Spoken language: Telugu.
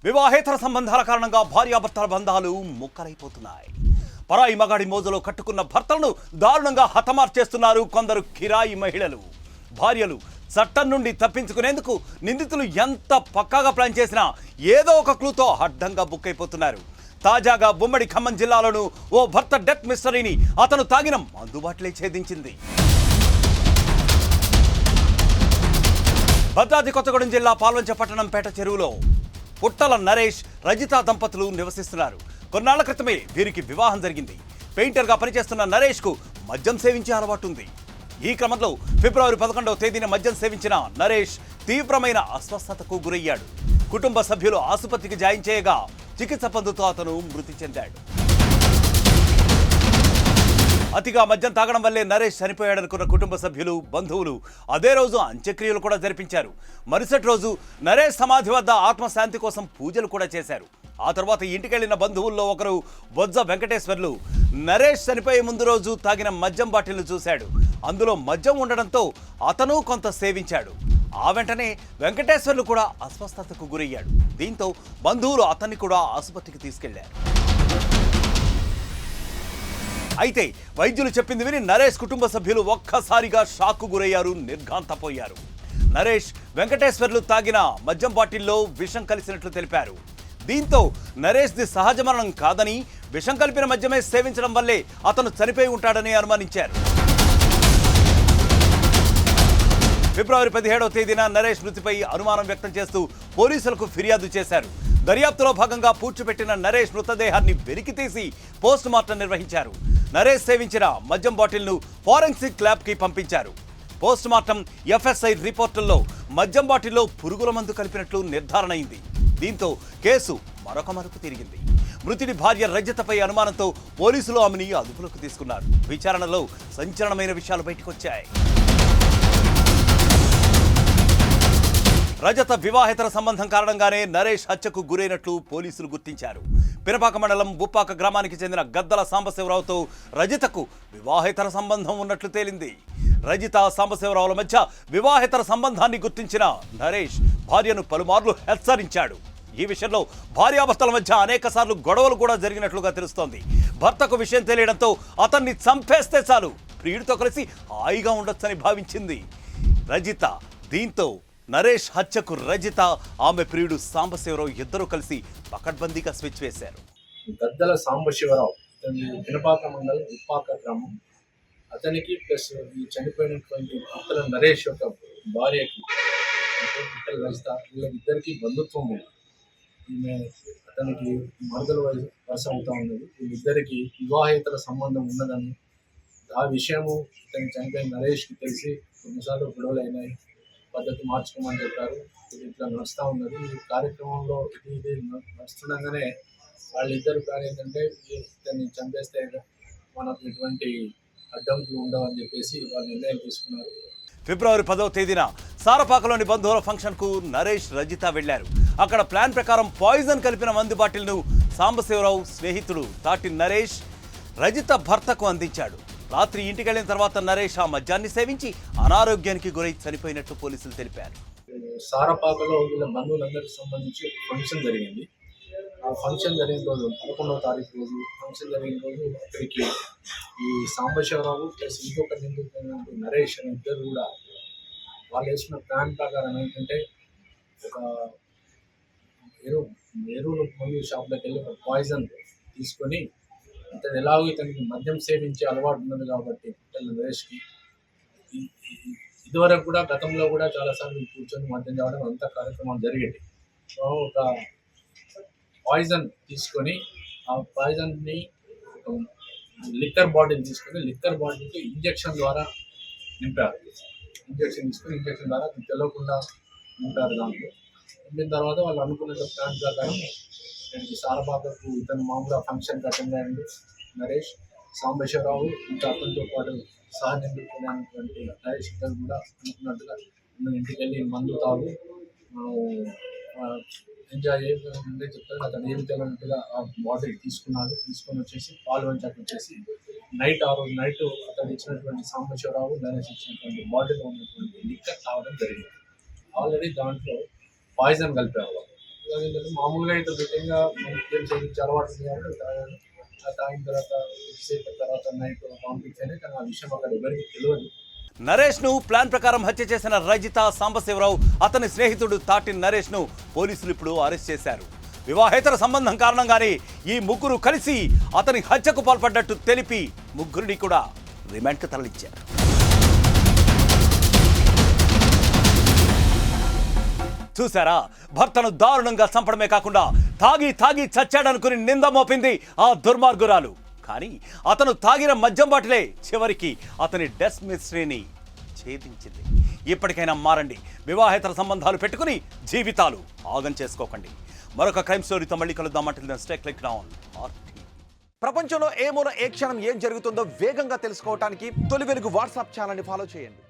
వివాహేతర సంబంధాల కారణంగా భార్యాభర్తల బంధాలు ముక్కలైపోతున్నాయి. పరాయి మగాడి మోజులో కట్టుకున్న భర్తలను దారుణంగా హతమార్చేస్తున్నారు కొందరు కిరాయి మహిళలు. భార్యలు చట్టం నుండి తప్పించుకునేందుకు నిందితులు ఎంత పక్కాగా ప్లాన్ చేసినా ఏదో ఒక క్లూతో అడ్డంగా బుక్ అయిపోతున్నారు. తాజాగా ఉమ్మడి ఖమ్మం జిల్లాలోనూ ఓ భర్త డెత్ మిస్టరీని అతను తాగిన మందుబాటిలే ఛేదించింది. భద్రాద్రి కొత్తగూడెం జిల్లా పాల్వంచ పట్టణం పేట చెరువులో పుట్టల నరేష్, రజిత దంపతులు నివసిస్తున్నారు. కొన్నాళ్ల క్రితమే వీరికి వివాహం జరిగింది. పెయింటర్గా పనిచేస్తున్న నరేష్కు మద్యం సేవించే అలవాటు ఉంది. ఈ క్రమంలో ఫిబ్రవరి 11వ తేదీన మద్యం సేవించిన నరేష్ తీవ్రమైన అస్వస్థతకు గురయ్యాడు. కుటుంబ సభ్యులు ఆసుపత్రికి జాయిన్ చేయగా చికిత్స పొందుతూ అతను మృతి చెందాడు. అతిగా మద్యం తాగడం వల్లే నరేష్ చనిపోయాడనుకున్న కుటుంబ సభ్యులు, బంధువులు అదే రోజు అంత్యక్రియలు కూడా జరిపించారు. మరుసటి రోజు నరేష్ సమాధి వద్ద ఆత్మశాంతి కోసం పూజలు కూడా చేశారు. ఆ తర్వాత ఇంటికెళ్లిన బంధువుల్లో ఒకరు బొజ్జ వెంకటేశ్వర్లు నరేష్ చనిపోయే ముందు రోజు తాగిన మద్యం బాటిల్ను చూశాడు. అందులో మద్యం ఉండడంతో అతను కొంత సేవించాడు. ఆ వెంటనే వెంకటేశ్వర్లు కూడా అస్వస్థతకు గురయ్యాడు. దీంతో బంధువులు అతన్ని కూడా ఆసుపత్రికి తీసుకెళ్లారు. అయితే వైద్యులు చెప్పింది విని నరేష్ కుటుంబ సభ్యులు ఒక్కసారిగా షాక్కు గురయ్యారు, నిర్ఘాంతపోయారు. నరేష్, వెంకటేశ్వర్లు తాగిన మద్యం బాటిల్లో విషం కలిసినట్లు తెలిపారు. దీంతో నరేష్ది సహజ మరణం కాదని, విషం కలిపిన మద్యమే సేవించడం వల్లే అతను చనిపోయి ఉంటాడని అనుమానించారు. ఫిబ్రవరి 17వ తేదీన నరేష్ మృతిపై అనుమానం వ్యక్తం చేస్తూ పోలీసులకు ఫిర్యాదు చేశారు. దర్యాప్తులో భాగంగా పూడ్చిపెట్టిన నరేష్ మృతదేహాన్ని వెలికితీసి పోస్ట్ మార్టం నిర్వహించారు. నరేష్ సేవించిన మద్యం బాటిల్ను ఫోరెన్సిక్ ల్యాబ్కి పంపించారు. పోస్ట్ మార్టం ఎఫ్ఎస్ఐ రిపోర్టుల్లో మద్యం బాటిల్లో పురుగుల మందు కలిపినట్లు నిర్ధారణ అయింది. దీంతో కేసు మరొక మలుపు తిరిగింది. మృతుడి భార్య రజితపై అనుమానంతో పోలీసులు ఆమెని అదుపులోకి తీసుకున్నారు. విచారణలో సంచలనమైన విషయాలు బయటకొచ్చాయి. రజత వివాహేతర సంబంధం కారణంగానే నరేష్ హత్యకు గురైనట్లు పోలీసులు గుర్తించారు. పినపాక మండలం ఉప్పాక గ్రామానికి చెందిన గద్దల సాంబశివరావుతో రజితకు వివాహేతర సంబంధం ఉన్నట్లు తేలింది. రజిత, సాంబశివరావుల మధ్య వివాహేతర సంబంధాన్ని గుర్తించిన నరేష్ భార్యను పలుమార్లు హెచ్చరించాడు. ఈ విషయంలో భార్యాభర్తల మధ్య అనేక సార్లు గొడవలు కూడా జరిగినట్లుగా తెలుస్తోంది. భర్తకు విషయం తెలియడంతో అతన్ని చంపేస్తే చాలు, ప్రియుడితో కలిసి హాయిగా ఉండొచ్చని భావించింది రజిత. దీంతో నరేష్ హత్యకు రజిత, ఆమె ప్రియుడు సాంబశివరావు ఇద్దరూ కలిసి పకడ్బందీగా స్విచ్ వేశారు. గద్దల సాంబశివరావు పినపాక మండలం ఉప్పాక గ్రామం. అతనికి ప్లస్ ఈ చనిపోయినటువంటి పుట్టల నరేష్ యొక్క భార్యకి పుట్టల రజిత, వీళ్ళిద్దరికి బంధుత్వం ఉంది. ఈమె అతనికి మరదల వరుస అవుతా ఉన్నది. వీళ్ళిద్దరికి వివాహేతర సంబంధం ఉన్నదని ఆ విషయము ఇతని చనిపోయిన నరేష్కి తెలిసి కొన్నిసార్లు గొడవలు అయినాయి. పద్ధతి మార్చుకోమని చెప్పారు. ఇది ఇట్లా నడుస్తూ ఉన్నది. ఈ కార్యక్రమంలో ఇది నడుస్తుండగానే వాళ్ళిద్దరు ప్లాన్ ఏంటంటే ఇతన్ని చంపేస్తే మనకు ఎటువంటి అడ్డంకులు ఉండవని చెప్పేసి వాళ్ళు నిర్ణయం తీసుకున్నారు. ఫిబ్రవరి 10వ తేదీన సారపాకలోని బంధువుల ఫంక్షన్కు నరేష్, రజిత వెళ్లారు. అక్కడ ప్లాన్ ప్రకారం పాయిజన్ కలిపిన మందు బాటిల్ను సాంబశివరావు స్నేహితుడు తాటి నరేష్ రజిత భర్తకు అందించాడు. రాత్రి ఇంటికెళ్లిన తర్వాత నరేష్ ఆ మద్యాన్ని సేవించి అనారోగ్యానికి గురై చనిపోయినట్టు పోలీసులు తెలిపారు. సారపాకలో వీళ్ళ బంధువులందరికీ సంబంధించి ఫంక్షన్ జరిగింది. ఆ ఫంక్షన్ జరిగిన రోజు 11వ తారీఖు రోజు ఫంక్షన్ జరిగిన రోజు అక్కడికి ఈ సాంబశివరావు ప్లస్ ఇంకొక నిందితుడు నరేష్ అని ఇద్దరు కూడా వాళ్ళు వేసిన ప్లాన్ ప్రకారం ఏంటంటే ఒక ఎరువులు మందు షాప్లోకి వెళ్ళి ఒక పాయిజన్ తీసుకొని ఇతను ఎలాగో ఇతనికి మద్యం సేవించే అలవాటు ఉన్నది కాబట్టి పుట్టల నరేష్కి ఇదివరకు కూడా గతంలో కూడా చాలాసార్లు కూర్చొని మద్యం తాగడం అంత కార్యక్రమాలు జరిగేది. సో ఒక పాయిజన్ తీసుకొని ఆ పాయిజన్ని లిక్కర్ బాటిల్ తీసుకొని లిక్కర్ బాటిల్కి ఇంజెక్షన్ ద్వారా నింపారు. ఇంజెక్షన్ తీసుకొని ఇంజెక్షన్ ద్వారా తెలియకుండా నింపారు. దాంట్లో నింపిన తర్వాత వాళ్ళు అనుకున్న ప్లాన్ ప్రకారం సారపాకకు ఇతను మామూలుగా ఫంక్షన్కి అటెండ్ అయ్యింది నరేష్. సాంబశివరావు ఇంకా అతనితో పాటు సహనిందుకున్నటువంటి నరేష్ ఇద్దరు కూడా అనుకున్నట్టుగా ఇంటికి వెళ్ళి మందు తాగు ఎంజాయ్ చేయాలంటే చెప్తారు. అతను ఏమి తెలియనట్టుగా ఆ బాటిల్ తీసుకొని వచ్చేసి పాలు వంచి అక్కడ వచ్చేసి ఆ రోజు నైట్ అతను ఇచ్చినటువంటి సాంబశివరావు నరేష్ ఇచ్చినటువంటి బాటిల్లో ఉన్నటువంటి లిక్కర్ తాగడం జరిగింది. ఆల్రెడీ దాంట్లో పాయిజన్ కలిపారు. ఏంటంటే మామూలుగా అయితే రొటీన్గా గేమ్స్ చేయించే అలవాటు ఉంది కాబట్టి తాగాను. తాగిన తర్వాత సేపు తర్వాత నైట్ పంపించాను, కానీ ఆ విషయం అక్కడ ఎవరికి తెలియదు. నరేష్ను ప్లాన్ ప్రకారం హత్య చేసిన రజిత, సాంబశివరావు, అతని స్నేహితుడు తాటి నరేష్ను పోలీసులు ఇప్పుడు అరెస్ట్ చేశారు. వివాహేతర సంబంధం కారణంగానే ఈ ముగ్గురు కలిసి అతని హత్యకు పాల్పడ్డట్టు తెలిపి ముగ్గురిని కూడా రిమాండ్కి తరలించారు. చూసారా, భర్తను దారుణంగా చంపడమే కాకుండా తాగి తాగి చచ్చాడనుకుని నింద మోపింది ఆ దుర్మార్గురాలు. కానీ అతను తాగిన మద్యం బాటిలే చివరికి అతని డెస్ మిస్ట్రీని ఛేదించింది. ఇప్పటికైనా మారండి, వివాహేతర సంబంధాలు పెట్టుకుని జీవితాలు ఆగం చేసుకోకండి. మరొక క్రైమ్ స్టోరీతో మళ్ళీ కలుద్దామంటే స్టే క్లిక్ డౌన్. ప్రపంచంలో ఏ మూల ఏ క్షణం ఏం జరుగుతుందో వేగంగా తెలుసుకోవడానికి తొలి వెలుగు వాట్సాప్ ఛానల్ని ఫాలో చేయండి.